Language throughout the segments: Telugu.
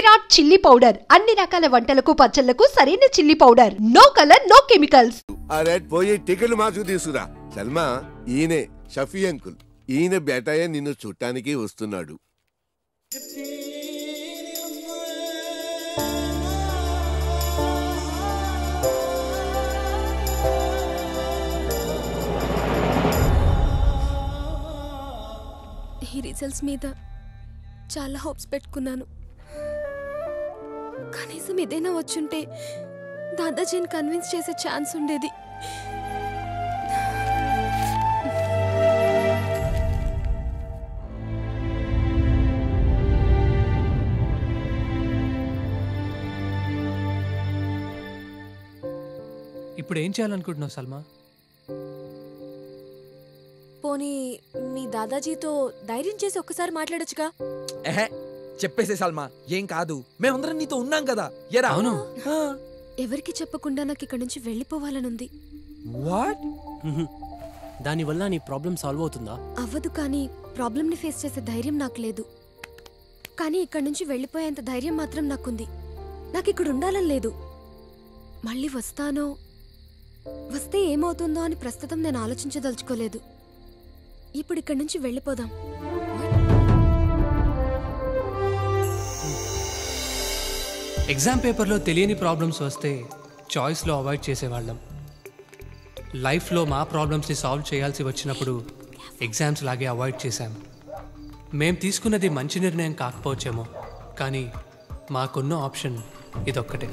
విరాట్ చిల్లీ పౌడర్ అన్ని రకాల వంటలకు పచ్చళ్లకు సరైన chilli powder. No colour no chemicals. అరే పోయి టికెట్ మార్చుకు తీసుకురా. సల్మా ఈయనే షఫీ అంకుల్. ఈయన బేటయ్య నిన్ను చూడటానికి వస్తున్నాడు. ఈ రిజల్ట్స్ మీద చాలా హోప్స్ పెట్టుకున్నాను. కనీసం ఏదైనా వచ్చుంటే దాదాజీని కన్విన్స్ చేసే ఛాన్స్ ఉండేది. ఇప్పుడు ఏం చేయాలనుకుంటున్నావు సల్మా? పోనీ మీ దాదాజీతో ధైర్యం చేసి ఒక్కసారి మాట్లాడొచ్చుగా. చెప్పేసే సల్మా, ఏం కాదు, మేమందరం నీతో ఉన్నాం కదా. అవును, ఎవరికి చెప్పకుండా నాకు ఇక్కడ నుంచి వెళ్ళిపోవాలనుంది. వాట్? దానివల్ల నీ ప్రాబ్లం సాల్వ్ అవుతుందా? అవ్వదు, కానీ ప్రాబ్లంని ఫేస్ చేసే ధైర్యం నాకు లేదు. కానీ ఇక్కడ నుంచి వెళ్ళిపోయేంత ధైర్యం మాత్రం నాకుంది. నాకు ఇక్కడ ఉండాలని లేదు. మళ్ళీ వస్తానో, వస్తే ఏమవుతుందో అని ప్రస్తుతం నేను ఆలోచించదలుచుకోలేదు. ఇప్పుడు ఇక్కడి నుంచి వెళ్ళిపోదాం. ఎగ్జామ్ పేపర్లో తెలియని ప్రాబ్లమ్స్ వస్తే చాయిస్లో అవాయిడ్ చేసేవాళ్ళం. లైఫ్లో మా ప్రాబ్లమ్స్ని సాల్వ్ చేయాల్సి వచ్చినప్పుడు ఎగ్జామ్స్ లాగే అవాయిడ్ చేశాం. మేం తీసుకున్నది మంచి నిర్ణయం కాకపోవచ్చేమో, కానీ మాకున్న ఆప్షన్ ఇదొక్కటే.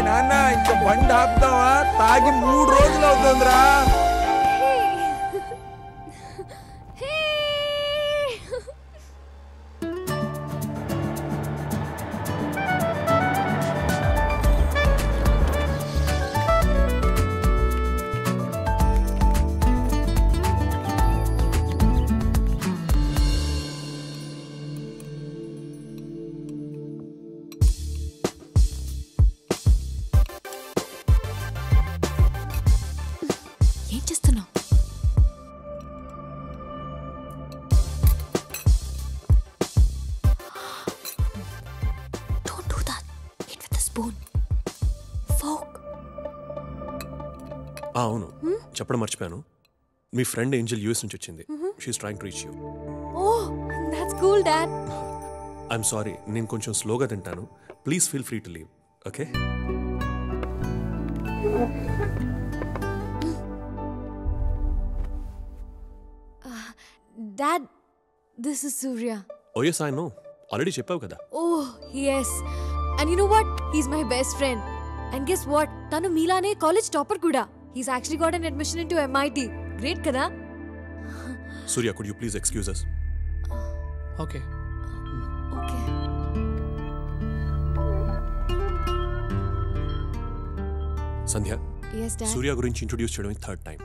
నాన్న ఇంకా బండి ఆపుతావా? తాగి 3 రోజులు అవుతుందిరా. అవును, చెప్పడం మర్చిపోయాను. మీ ఫ్రెండ్ ఏంజెల్ యూఎస్ నుంచి వచ్చింది. She is trying to reach you. Oh, that's cool dad. I'm sorry, నేను కొంచెం స్లోగా తింటాను. Please feel free to leave. Okay? Dad, this is Surya. Oh yes, I know. Already చెప్పావు కదా. Oh yes, and you know what, he's my best friend. And guess what, tanu మీలానే కాలేజ్ టాపర్ కూడా. He's actually got an admission into MIT. Great kada? Surya, could you please excuse us? Okay. Okay. Sandhya, Yes dad. సూర్య గురించి ఇంట్రొడ్యూస్ చేయడం 3rd టైం.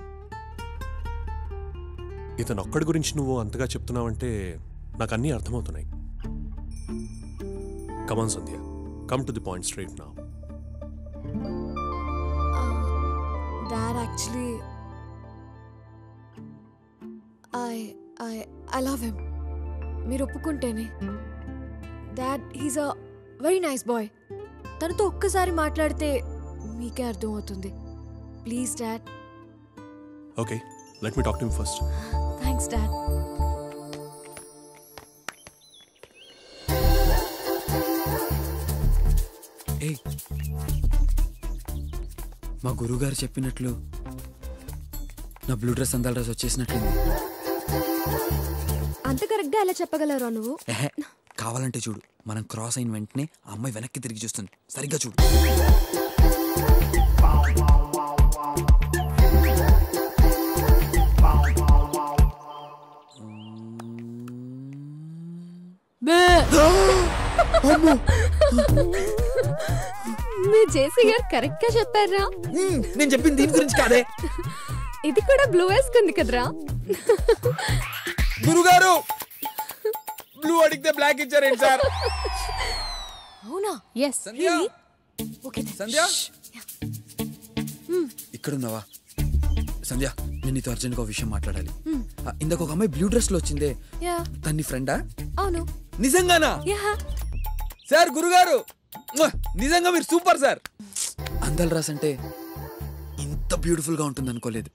ఇతను ఒక్కడి గురించి నువ్వు అంతగా చెప్తున్నావంటే నాకు అన్నీ అర్థమవుతున్నాయి. Come on Sandhya, come to the point straight now. Dad, actually I love him. మీరు ఒప్పుకుంటేనే. Dad, he's a very nice boy. తనతో ఒక్కసారి మాట్లాడితే మీకే అర్థం అవుతుంది. Please Dad. Okay, let me talk to him first. Thanks Dad. మా గురువుగారు చెప్పినట్లు నా బ్లూ డ్రెస్ అందాల డ్రెస్ వచ్చేసినట్లుంది. అంత కరెక్ట్గా ఎలా చెప్పగలరా నువ్వు? కావాలంటే చూడు, మనం క్రాస్ అయిన వెంటనే ఆ అమ్మాయి వెనక్కి తిరిగి చూస్తుంది. సరిగ్గా చూడు. మీ జేసీ గారు కరెక్ట్ గా చెప్పారా? నేను చెప్పింది దీని గురించి కాదే. ఇది కూడా బ్లూ వేసుకుంది కదరా. గురుగారు బ్లూ అడిగితే బ్లాక్ ఇచ్చారేంటి సార్? అవునా? ఎస్. సంధ్య ఓకే సంధ్య ఇక్కడ ఉన్నావా? సంధ్య, నేను నీతో అర్జెంట్గా ఒక విషయం మాట్లాడాలి. ఇందాక ఒక అమ్మాయి బ్లూ డ్రెస్ లో వచ్చిందే, తన్ని ఫ్రెండా? అవును. నిజంగానా? సార్ గురుగారు నిజంగా మీరు సూపర్ సార్. అందాల రాస్ అంటే ఇంత బ్యూటిఫుల్ గా ఉంటుంది అనుకోలేదు.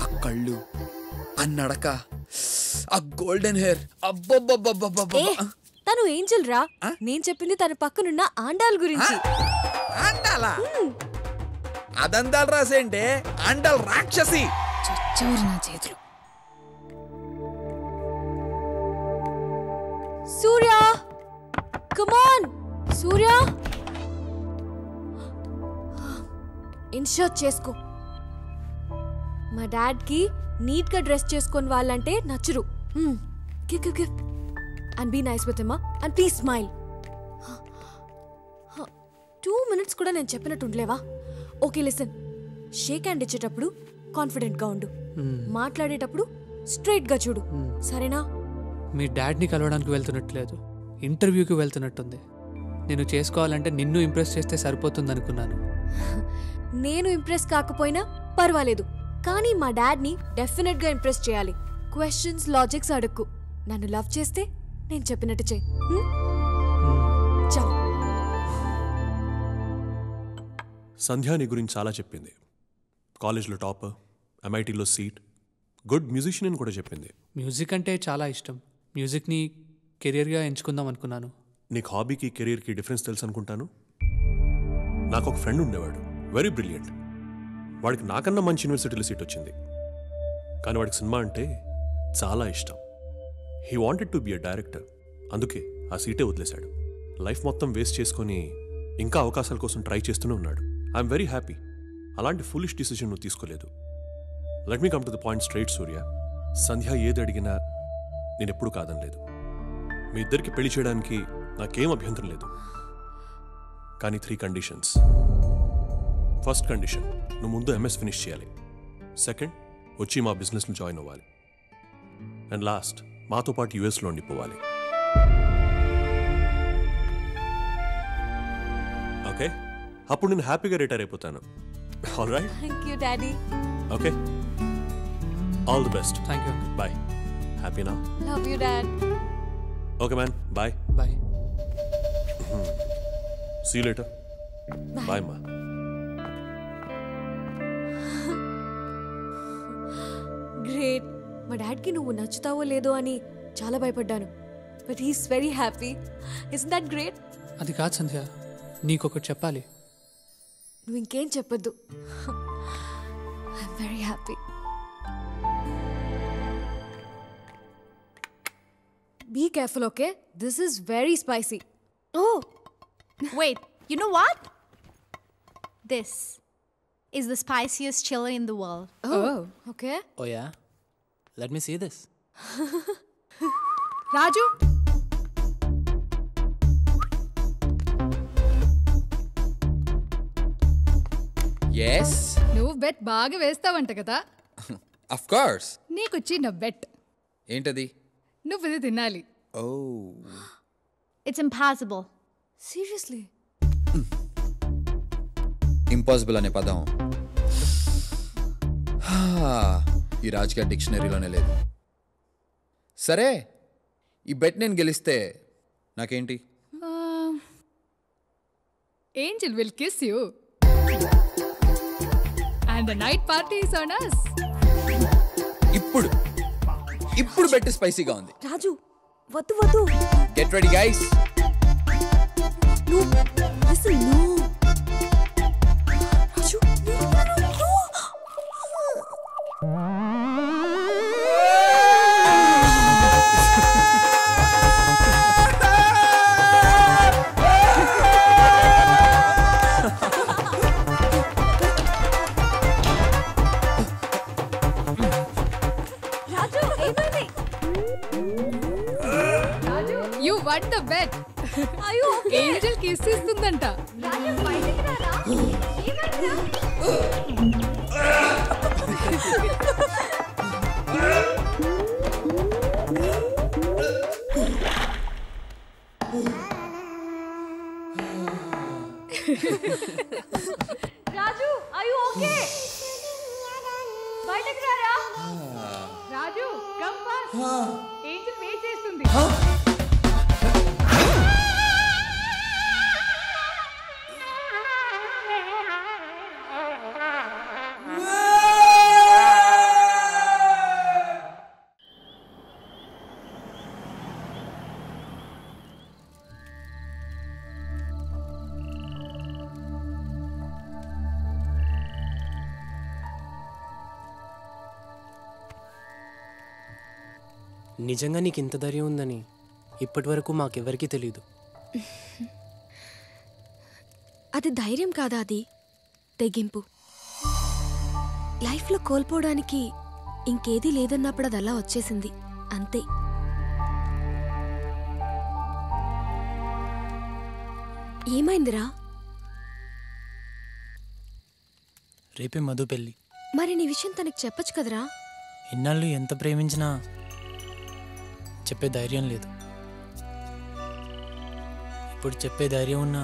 ఆ కళ్ళు, ఆ నడక, ఆ గోల్డెన్ హెయిర్, అబ్బబ్బబ్బబ్బబ్బబ్బ. తను ఏంజల్ రా. నేను చెప్పింది తన పక్కనున్న ఆండాల్ గురించి. ఆండాలా? అదందాలు రాసేంటే ఆండాల్ రాక్షసి. చచ్చూరు నా చేతులు. Surya, come on Surya. Inshirt చేసుకో. మా డాడ్ కి నీట్ గా డ్రెస్ చేసుకొని వాళ్ళంటే నచ్చరు. Give and be nice with him and please smile. 2 minutes కూడా నేను చెప్పినట్టు ఉండలేవా? Okay listen. షేక్ హ్యాండ్ ఇచ్చేటప్పుడు కాన్ఫిడెంట్ గా ఉండు. మాట్లాడేటప్పుడు స్ట్రైట్ గా చూడు, సరేనా? మీ డాడ్ని కలవడానికి వెళ్తున్నట్లేదు, ఇంటర్వ్యూకి వెళ్తున్నట్టుంది. నేను చేసుకోవాలంటే నిన్ను ఇంప్రెస్ చేస్తే సరిపోతుంది అనుకున్నాను. నేను ఇంప్రెస్ కాకపోయినా పర్వాలేదు, కానీ మా డాడ్ని డెఫినెట్ గా ఇంప్రెస్ చేయాలి. క్వశ్చన్స్, లాజిక్స్ అడుక్కు. నన్ను లవ్ చేస్తే నేను చెప్పినట్టు చెయ్యి. చాలు. సంధ్య నీ గురించి చాలా చెప్పింది. కాలేజ్లో టాపర్, MITలో సీట్, గుడ్ మ్యూజిషియన్ అని కూడా చెప్పింది. మ్యూజిక్ అంటే చాలా ఇష్టం. మ్యూజిక్ని కెరియర్గా ఎంచుకుందాం అనుకున్నాను. నీకు హాబీకి కెరీర్కి డిఫరెన్స్ తెలుసు అనుకుంటాను. నాకు ఒక ఫ్రెండ్ ఉండేవాడు, వెరీ బ్రిలియంట్. వాడికి నాకన్నా మంచి యూనివర్సిటీలో సీట్ వచ్చింది, కానీ వాడికి సినిమా అంటే చాలా ఇష్టం. He wanted to be a director. అందుకే ఆ సీటే వదిలేశాడు. లైఫ్ మొత్తం వేస్ట్ చేసుకొని ఇంకా అవకాశాల కోసం ట్రై చేస్తూనే ఉన్నాడు. I'm very happy. అలాంటి ఫులిష్ డిసిజన్ నువ్వు తీసుకోలేదు. Let me come to the point straight Surya. Sandhya ఏది అడిగినా నేను ఎప్పుడూ కాదనలేదు. మీ ఇద్దరికి పెళ్లి చేయడానికి నాకేం అభ్యంతరం లేదు, కానీ 3 కండిషన్స్. ఫస్ట్ కండిషన్, నువ్వు ముందు MS ఫినిష్ చేయాలి. సెకండ్, వచ్చి మా బిజినెస్లో జాయిన్ అవ్వాలి. అండ్ లాస్ట్, మాతో పాటు US ఉండిపోవాలి. ఓకే, అప్పుడు నేను హ్యాపీగా రిటైర్ అయిపోతాను. All right? Thank you daddy. Okay, all the best. Thank you. Bye. హ్యాపీనా? Love you dad. Okay man, bye. Bye. See you later. Bye మా. గ్రేట్. మా డాడ్కి నువ్వు నచ్చుతావో లేదో అని చాలా భయపడ్డాను, but he's very happy. Is that great? అది కాదు సంధ్య, నీకొకటి చెప్పాలి. నువ్వు ఇంకేం చెప్పొద్దు. I'm very happy. Be careful, okay? This is very spicy. Oh, wait, you know what? This is the spiciest chili in the world. Oh, okay. Oh yeah? Let me see this. Raju, yes, నువ్వు బెట్ బాగా వేస్తావంట కదా. Of course. నీకు చిన్న బెట్. ఏంటది? నువ్వు ఇది తినాలి. ఓ, It's impossible. Seriously? ఇంపాసిబుల్ అనే పదం ఈ రాజకీయ డిక్షనరీలోనే లేదు. సరే, ఈ బెట్ నేను గెలిస్తే నాకేంటి? Angel will kiss you and the night party is on us. ఇప్పుడు బెట్ స్పైసీగా ఉంది. రాజు, వద్దు వద్దు. Get ready guys. No, listen, no. Raju, no. Raju, ఏమైంది? You won the bet. Are you okay? Angel kiss ఇస్తుందంట. రాజు, బయటికి రా. Raju are you okay? బయటకు రారా. Raju come fast. Angel wait చేస్తుంది. నిజంగా నీకు ఇంత ధైర్యం ఉందని ఇప్పటి వరకు మాకెవరికీ తెలియదు. అది ధైర్యం కాదా, అది తెగింపు. లైఫ్లో కోల్పోవడానికి ఇంకేదీ లేదన్నప్పుడు అది అలా వచ్చేసింది అంతే. ఏమైందిరా? రేపే మధు పెళ్ళి. మరి నీ విషయం తనకి చెప్పొచ్చు కదరా. ఇన్నాళ్ళు ఎంత ప్రేమించినా చెప్పే ధైర్యం లేదు. ఇప్పుడు చెప్పే ధైర్యం ఉన్నా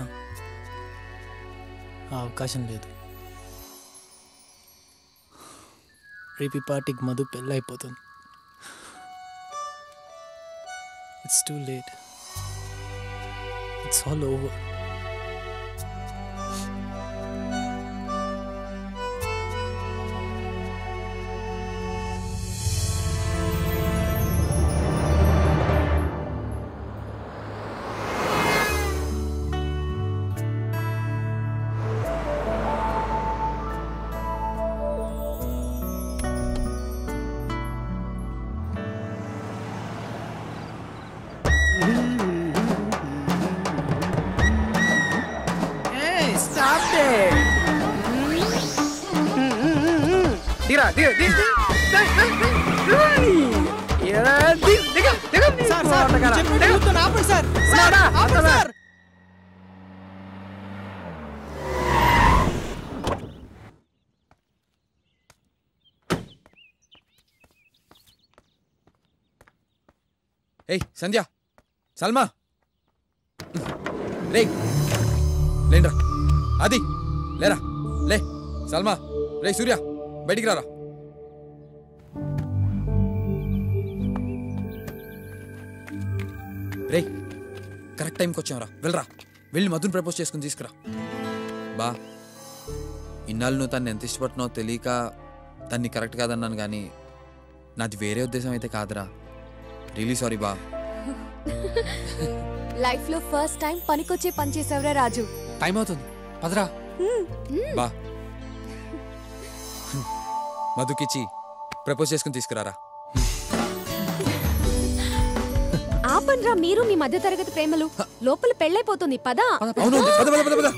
ఆ అవకాశం లేదు. రేపు ఈ పార్టీకి మధు పెళ్ళి అయిపోతుంది. It's too late. It's all over. ఏయ్ సంధ్య, సల్మా, రే లేండ్రా. అది లేరా, లే. సల్మా, రే సూర్య, బయటికి రారా. రే కరెక్ట్ టైంకి వచ్చాంరా, వెళ్ళరా. వెళ్ళి మధుని ప్రపోజ్ చేసుకుని తీసుకురా. బా, ఇన్నాళ్ళు నువ్వు తను ఎంత ఇష్టపడుతున్నావో తెలియక తన్ని కరెక్ట్ కాదన్నాను, కానీ నాది వేరే ఉద్దేశం అయితే కాదురా. రియలీ సారీ బా. లైఫ్ లో ఫస్ట్ టైం పనికొచ్చే పని చేసావురా రాజు. టైం అవుతుంది, పదరా. బా, మధుకిచ్చి ప్రపోజ్ చేసుకుని తీసుకురారా. ఆపండ్రా మీరు మీ మధ్య తరగతి ప్రేమలు. లోపల పెళ్ళైపోతుంది, పదా. అవును, పద పద పద పద.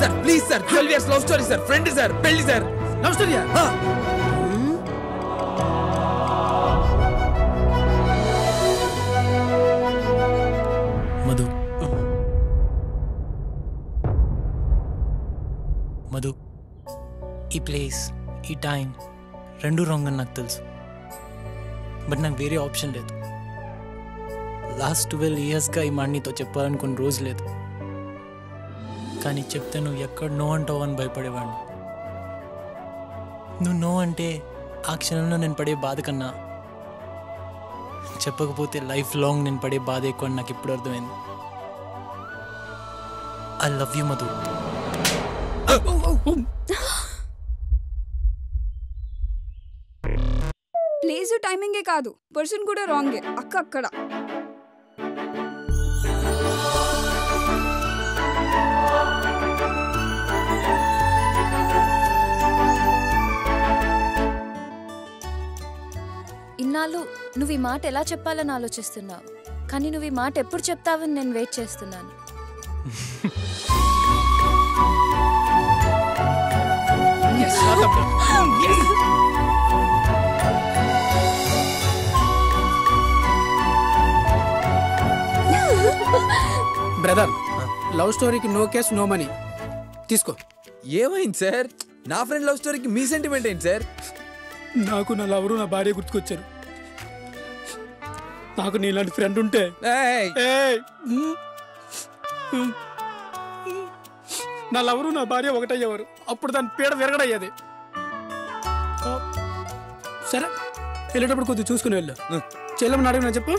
Sir please sir, 12 years love story sir, friend sir, పెళ్లి సార్. లవ్ స్టోరీయా? మధు, మధు, ఈ ప్లేస్, ఈ టైం రెండు రాంగ్ అని నాకు తెలుసు. బట్ నాకు వేరే ఆప్షన్ లేదు. లాస్ట్ 12 yearsగా ఈ మాట నీతో చెప్పాలనుకున్న రోజు లేదు. కానీ చెప్తే నువ్వు ఎక్కడ నో అంటావు అని భయపడేవాడిని. నువ్వు నో అంటే ఆ క్షణంలో నేను పడే బాధ కన్నా చెప్పకపోతే లైఫ్ లాంగ్ నేను పడే బాధ ఎక్కువ అని నాకు ఇప్పుడు అర్థమైంది. I love you Madhu. Place టైమింగే కాదు, పర్సన్ కూడా రాంగే. అక్క అక్కడ ఇన్నాళ్ళు నువ్వు ఈ మాట ఎలా చెప్పాలని ఆలోచిస్తున్నావు, కానీ నువ్వు ఈ మాట ఎప్పుడు చెప్తావని నేను వెయిట్ చేస్తున్నాను. బ్రదర్, లవ్ స్టోరీకి నో కేస్ నో మనీ. తీసుకో. ఏమైంది సార్? నా ఫ్రెండ్ లవ్ స్టోరీకి మీ సెంటిమెంట్ ఏంటి సార్? నాకు నా లవరు నా భార్య గుర్తుకొచ్చారు. నాకు నీలాంటి ఫ్రెండ్ ఉంటే నా లవరు నా భార్య ఒకటయ్యేవారు. అప్పుడు దాని పీడ విరగడయ్యేది. సరే, వెళ్ళేటప్పుడు కొద్దిగా చూసుకుని వెళ్ళు. చెల్లెమ్మని అడిగినా చెప్పు.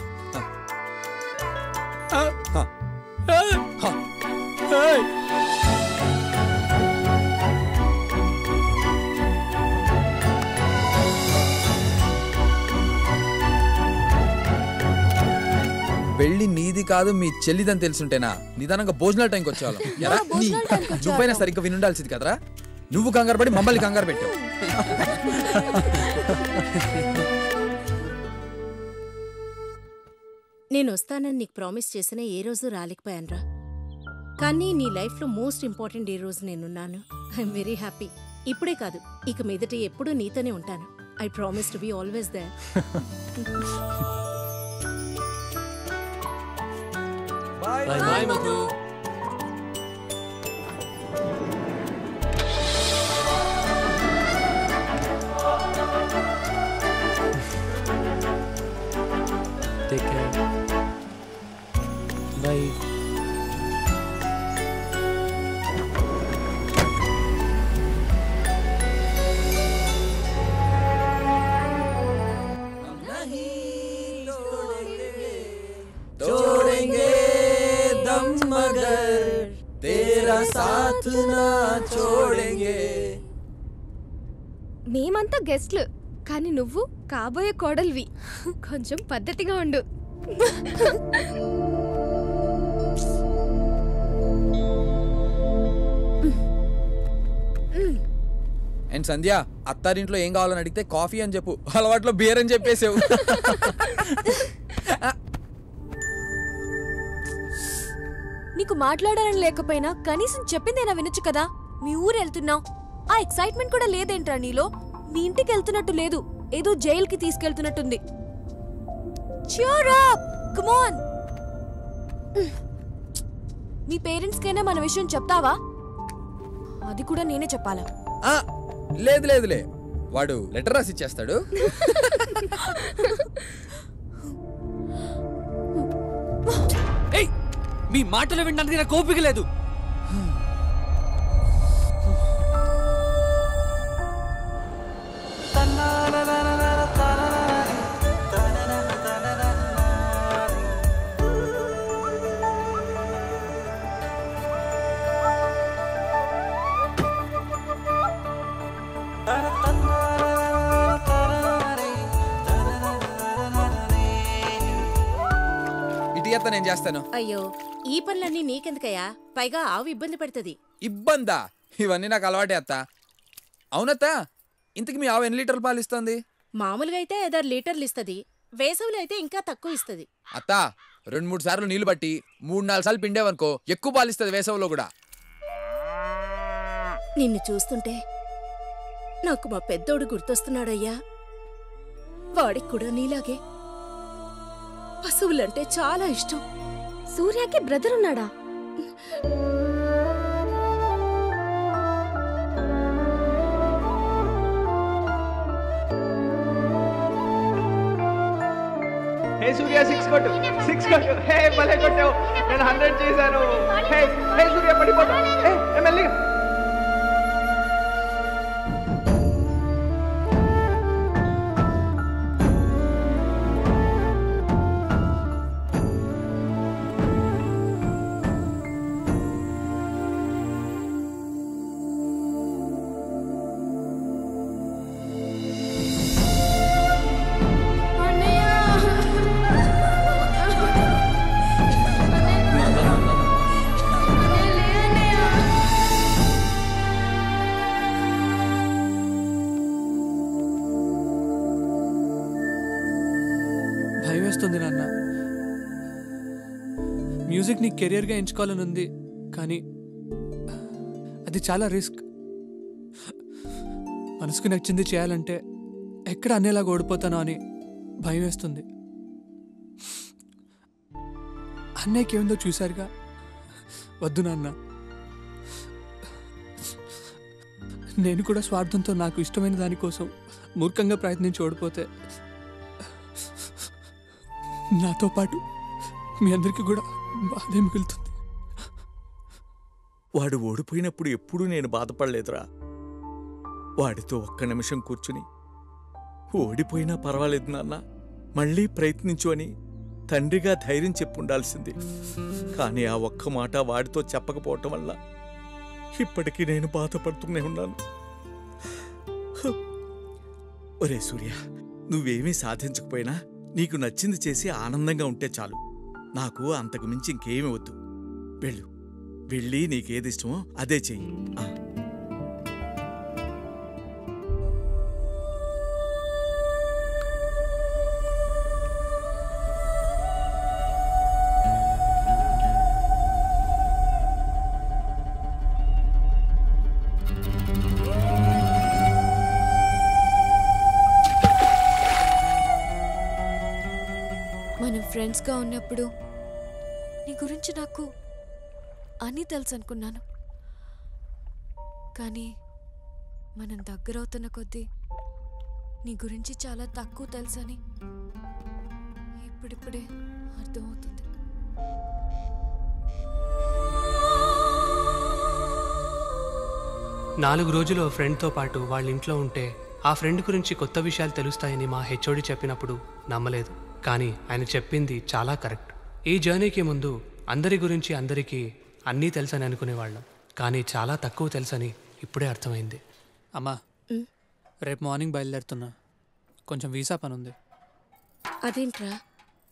పెళ్లి నీది కాదు మీ చెల్లిదని తెలుసుంటేనా నిదానంగా భోజనాల టైంకి వచ్చేవాళ్ళం. నువ్వైనా సరిగ్గా వినుండాల్సింది కదరా. నువ్వు కంగారు పడి మమ్మల్ని కంగారు పెట్టావు. నేను వస్తానని నీకు ప్రామిస్ చేసిన ఏ రోజు రాలేకపోయానురా. కానీ నీ లైఫ్లో మోస్ట్ ఇంపార్టెంట్ ఏ రోజు నేనున్నాను. I'm very happy. ఇప్పుడే కాదు, ఇక మీదట ఎప్పుడూ నీతోనే ఉంటాను. I promise to be always there. Bye Madhu. Take care. Bye. छोड़ेंगे दम मगर तेरा साथ ना छोड़ेंगे. మేమంతా గెస్ట్లు, కానీ నువ్వు కాబోయే కోడల్వి. కొంచెం పద్ధతిగా ఉండు. అండ్ సంధ్య, అత్తారింట్లో ఏం కావాలని అడిగితే కాఫీ అని చెప్పు. అలవాట్లో బియర్ అని చెప్పేసావు. నీకు మాట్లాడాలని లేకపోయినా కనీసం చెప్పిందేనా వినొచ్చు కదా. మీ ఊరు వెళ్తున్నావు, ఆ ఎక్సైట్మెంట్ కూడా లేదేంట్రా నీలో? మీ ఇంటికి వెళ్తున్నట్టు లేదు, ఏదో జైలుకి తీసుకెళ్తున్నట్టుంది. Cheer up! Come on! Me parents కైనా మన విషయం చెప్తావా? అది కూడా నేనే చెప్పాలా? లేదు లేదులే, వాడు లెటర్ రాసి ఇచ్చేస్తాడు. మీ మాటలు వినడానికి నాకు ఓపిక లేదు. నేను చేస్తాను. అయ్యో, ఈ పనులన్నీ నీకెందుకయ్యా? పైగా ఆవు ఇబ్బంది పడుతుంది. ఇబ్బందా? ఇవన్నీ నాకు అలవాటే అత్త. అవునత్త, ఇంతకు మీ ఆవు ఎన్ని లీటర్లు పాలు ఇస్తుంది? మామూలుగా అయితే 5-6 లీటర్లు ఇస్తుంది. వేసవిలో అయితే ఇంకా తక్కువ ఇస్తుంది. అత్త, 2-3 సార్లు నీళ్లు బట్టి 3-4 సార్లు పిండేవనుకో ఎక్కువ పాలు ఇస్తుంది వేసవిలో కూడా. నిన్ను చూస్తుంటే నాకు మా పెద్దోడు గుర్తొస్తున్నాడయ్యా. వాడికి కూడా నీలాగే పశువులంటే చాలా ఇష్టం. సూర్యకి బ్రదర్ ఉన్నాడా? హే సూర్య, 6 కొట్టు, 6 కొట్టు. హే భలే కొట్టావు, నేను 100 చేశాను. హే హే సూర్య, పడిపోతా. హే మెల్లిగా. కెరియర్గా ఎంచుకోవాలని ఉంది, కానీ అది చాలా రిస్క్. మనసుకు నచ్చింది చేయాలంటే ఎక్కడ అన్నేలాగా ఓడిపోతానో అని భయం వేస్తుంది. అన్నయ్యకి ఏముందో చూశారుగా. వద్దు నాన్న, నేను కూడా స్వార్థంతో నాకు ఇష్టమైన దానికోసం మూర్ఖంగా ప్రయత్నించి ఓడిపోతే నాతో పాటు మీ అందరికీ కూడా బాధే మిగులుతుంది. వాడు ఓడిపోయినప్పుడు ఎప్పుడూ నేను బాధపడలేదురా. వాడితో ఒక్క నిమిషం కూర్చుని ఓడిపోయినా పర్వాలేదు నాన్న, మళ్ళీ ప్రయత్నించు అని తండ్రిగా ధైర్యం చెప్పుండాల్సింది. కానీ ఆ ఒక్క మాట వాడితో చెప్పకపోవటం వల్ల ఇప్పటికీ నేను బాధపడుతూనే ఉన్నాను. ఒరే సూర్య, నువ్వేమీ సాధించకపోయినా నీకు నచ్చింది చేసి ఆనందంగా ఉంటే చాలు. నాకు అంతకు మించి ఇంకేమీ వద్దు. వెళ్ళు, వెళ్ళి నీకేది ఇష్టమో అదే చెయ్యి. 'మనం ఫ్రెండ్స్గా ఉన్నప్పుడు నీ గురించి నాకు అన్నీ తెలుసు అనుకున్నాను. కానీ మనం దగ్గరవుతున్న కొద్దీ నీ గురించి చాలా తక్కువ తెలుసని ఇప్పుడిప్పుడే అర్థమవుతుంది. నాలుగు రోజులు ఫ్రెండ్తో పాటు వాళ్ళ ఇంట్లో ఉంటే ఆ ఫ్రెండ్ గురించి కొత్త విషయాలు తెలుస్తాయని మా హెచ్ఓడి చెప్పినప్పుడు నమ్మలేదు. కానీ ఆయన చెప్పింది చాలా కరెక్ట్. ఈ జర్నీకి ముందు అందరి గురించి అందరికీ అన్నీ తెలుసని అనుకునేవాళ్ళం. కానీ చాలా తక్కువ తెలుసని ఇప్పుడే అర్థమైంది. అమ్మా, రేపు మార్నింగ్ బయలుదేరుతున్నా. కొంచెం వీసా పని ఉంది. అదేంట్రా,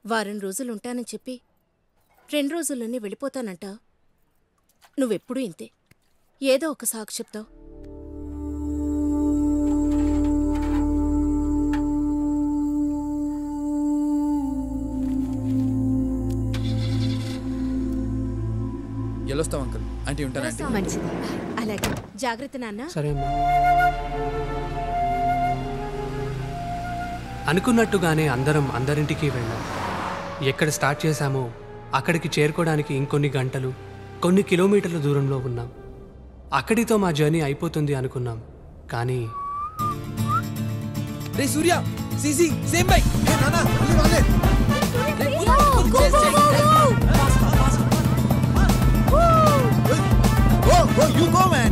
వారం రోజులు ఉంటానని చెప్పి 2 రోజుల్లోనే వెళ్ళిపోతానంటావు. నువ్వెప్పుడూ ఇంతే, ఏదో ఒక సాకు చెప్తావు. వెళ్ళొస్తాం అంకుల్. ఆంటీ ఉంటానంటే. మంచిది, అలాగే. జాగ్రత్త నాన్న. సరే అమ్మా. అనుకున్నట్టుగానే అందరం అందరింటికి వెళ్ళాం. ఎక్కడ స్టార్ట్ చేశామో అక్కడికి చేరుకోవడానికి ఇంకొన్ని గంటలు, కొన్ని కిలోమీటర్ల దూరంలో ఉన్నాం. అక్కడితో మా జర్నీ అయిపోతుంది అనుకున్నాం. కానీ రే సూర్య, సీసీ సేమ్ బైక్. ఏ నానా, మళ్ళీ రాలే. Go, you go, man.